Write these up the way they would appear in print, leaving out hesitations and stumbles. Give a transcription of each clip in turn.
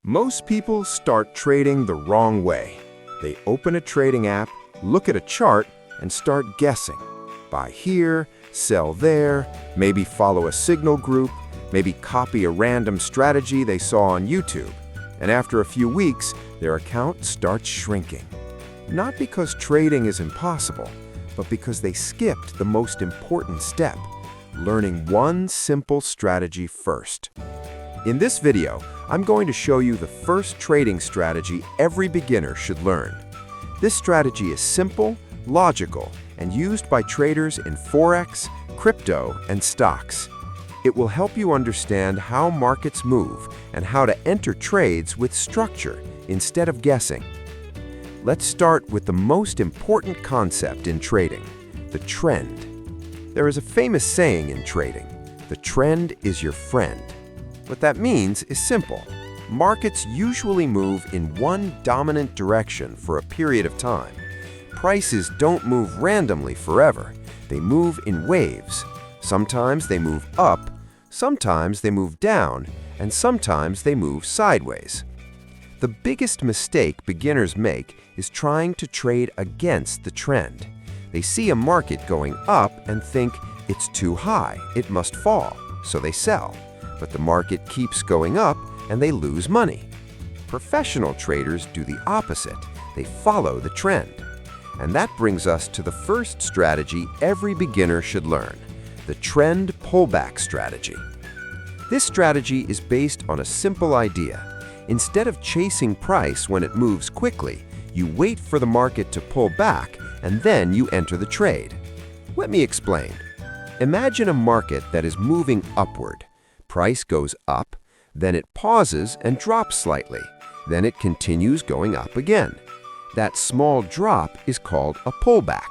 Most people start trading the wrong way. They open a trading app, look at a chart, and start guessing. Buy here, sell there, maybe follow a signal group, maybe copy a random strategy they saw on YouTube. And after a few weeks, their account starts shrinking. Not because trading is impossible, but because they skipped the most important step, learning one simple strategy first. In this video, I'm going to show you the first trading strategy every beginner should learn. This strategy is simple, logical, and used by traders in forex, crypto, and stocks. It will help you understand how markets move and how to enter trades with structure instead of guessing. Let's start with the most important concept in trading, the trend. There is a famous saying in trading, the trend is your friend. What that means is simple. Markets usually move in one dominant direction for a period of time. Prices don't move randomly forever. They move in waves. Sometimes they move up, sometimes they move down, and sometimes they move sideways. The biggest mistake beginners make is trying to trade against the trend. They see a market going up and think it's too high, it must fall, so they sell. But the market keeps going up and they lose money. Professional traders do the opposite. They follow the trend. And that brings us to the first strategy every beginner should learn, the trend pullback strategy. This strategy is based on a simple idea. Instead of chasing price when it moves quickly, you wait for the market to pull back and then you enter the trade. Let me explain. Imagine a market that is moving upward. Price goes up, then it pauses and drops slightly. Then it continues going up again. That small drop is called a pullback.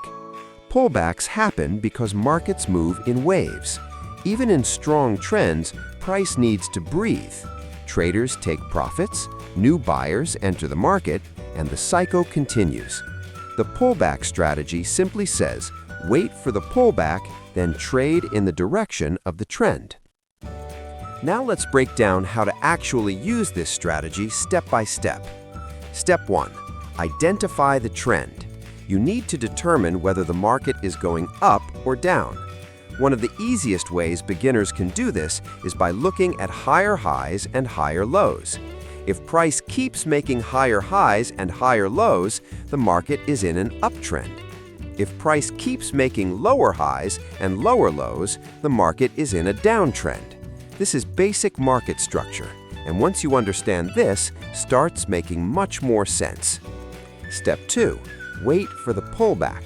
Pullbacks happen because markets move in waves. Even in strong trends, price needs to breathe. Traders take profits, new buyers enter the market, and the cycle continues. The pullback strategy simply says, wait for the pullback, then trade in the direction of the trend. Now let's break down how to actually use this strategy step by step. Step 1. Identify the trend. You need to determine whether the market is going up or down. One of the easiest ways beginners can do this is by looking at higher highs and higher lows. If price keeps making higher highs and higher lows, the market is in an uptrend. If price keeps making lower highs and lower lows, the market is in a downtrend. This is basic market structure, and once you understand this, starts making much more sense. Step 2. Wait for the pullback.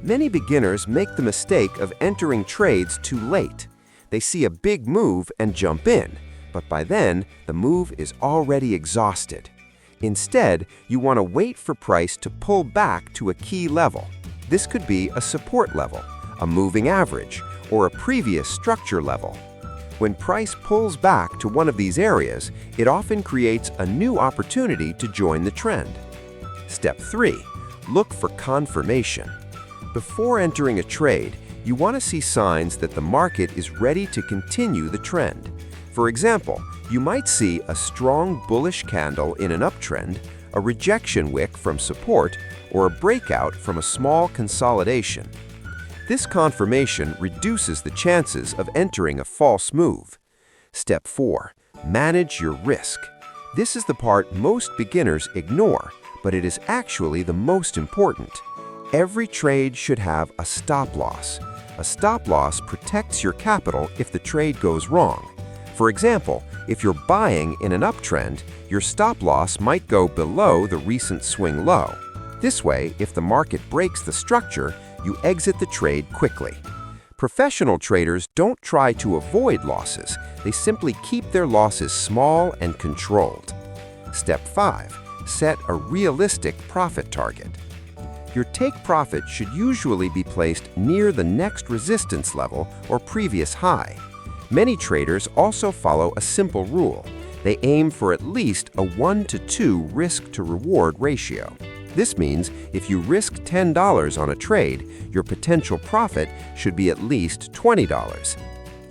Many beginners make the mistake of entering trades too late. They see a big move and jump in, but by then, the move is already exhausted. Instead, you want to wait for price to pull back to a key level. This could be a support level, a moving average, or a previous structure level. When price pulls back to one of these areas, it often creates a new opportunity to join the trend. Step 3. Look for confirmation. Before entering a trade, you want to see signs that the market is ready to continue the trend. For example, you might see a strong bullish candle in an uptrend, a rejection wick from support, or a breakout from a small consolidation. This confirmation reduces the chances of entering a false move. Step 4. Manage your risk. This is the part most beginners ignore, but it is actually the most important. Every trade should have a stop loss. A stop loss protects your capital if the trade goes wrong. For example, if you're buying in an uptrend, your stop loss might go below the recent swing low. This way, if the market breaks the structure, you exit the trade quickly. Professional traders don't try to avoid losses. They simply keep their losses small and controlled. Step 5. Set a realistic profit target. Your take profit should usually be placed near the next resistance level or previous high. Many traders also follow a simple rule. They aim for at least a 1 to 2 risk-to-reward ratio. This means if you risk $10 on a trade, your potential profit should be at least $20.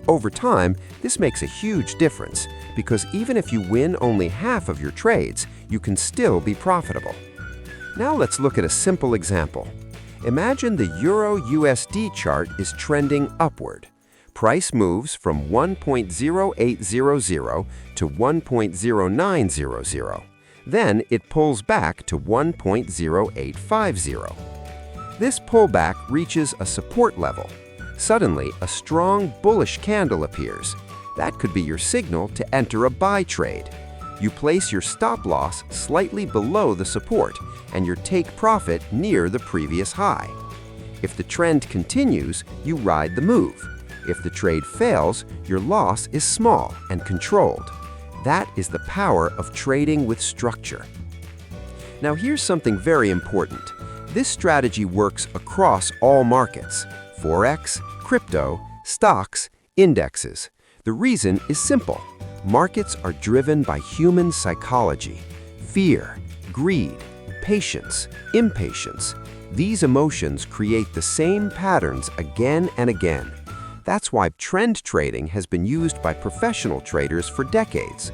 Over time, this makes a huge difference because even if you win only half of your trades, you can still be profitable. Now let's look at a simple example. Imagine the Euro-USD chart is trending upward. Price moves from 1.0800 to 1.0900. Then it pulls back to 1.0850. This pullback reaches a support level. Suddenly, a strong bullish candle appears. That could be your signal to enter a buy trade. You place your stop loss slightly below the support and your take profit near the previous high. If the trend continues, you ride the move. If the trade fails, your loss is small and controlled. That is the power of trading with structure. Now here's something very important. This strategy works across all markets: forex, crypto, stocks, indexes. The reason is simple. Markets are driven by human psychology: fear, greed, patience, impatience. These emotions create the same patterns again and again. That's why trend trading has been used by professional traders for decades.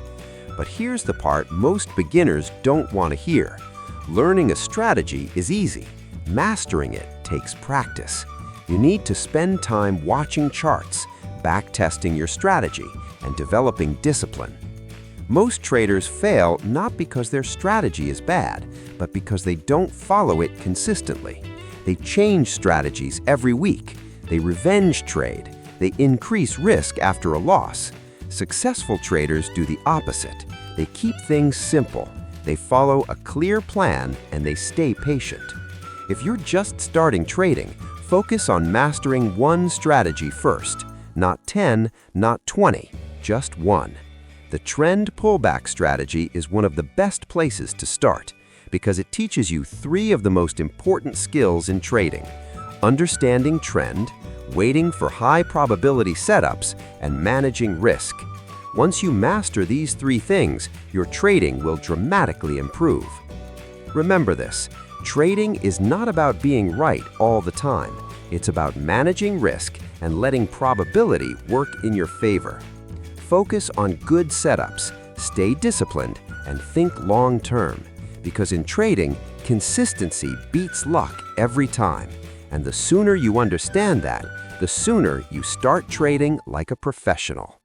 But here's the part most beginners don't want to hear. Learning a strategy is easy. Mastering it takes practice. You need to spend time watching charts, back-testing your strategy, and developing discipline. Most traders fail not because their strategy is bad, but because they don't follow it consistently. They change strategies every week. They revenge trade. They increase risk after a loss. Successful traders do the opposite. They keep things simple. They follow a clear plan and they stay patient. If you're just starting trading, focus on mastering one strategy first. Not 10, not 20, just one. The trend pullback strategy is one of the best places to start because it teaches you 3 of the most important skills in trading: understanding trend, waiting for high probability setups, and managing risk. Once you master these 3 things, your trading will dramatically improve. Remember this: trading is not about being right all the time. It's about managing risk and letting probability work in your favor. Focus on good setups, stay disciplined, and think long-term. Because in trading, consistency beats luck every time. And the sooner you understand that, the sooner you start trading like a professional.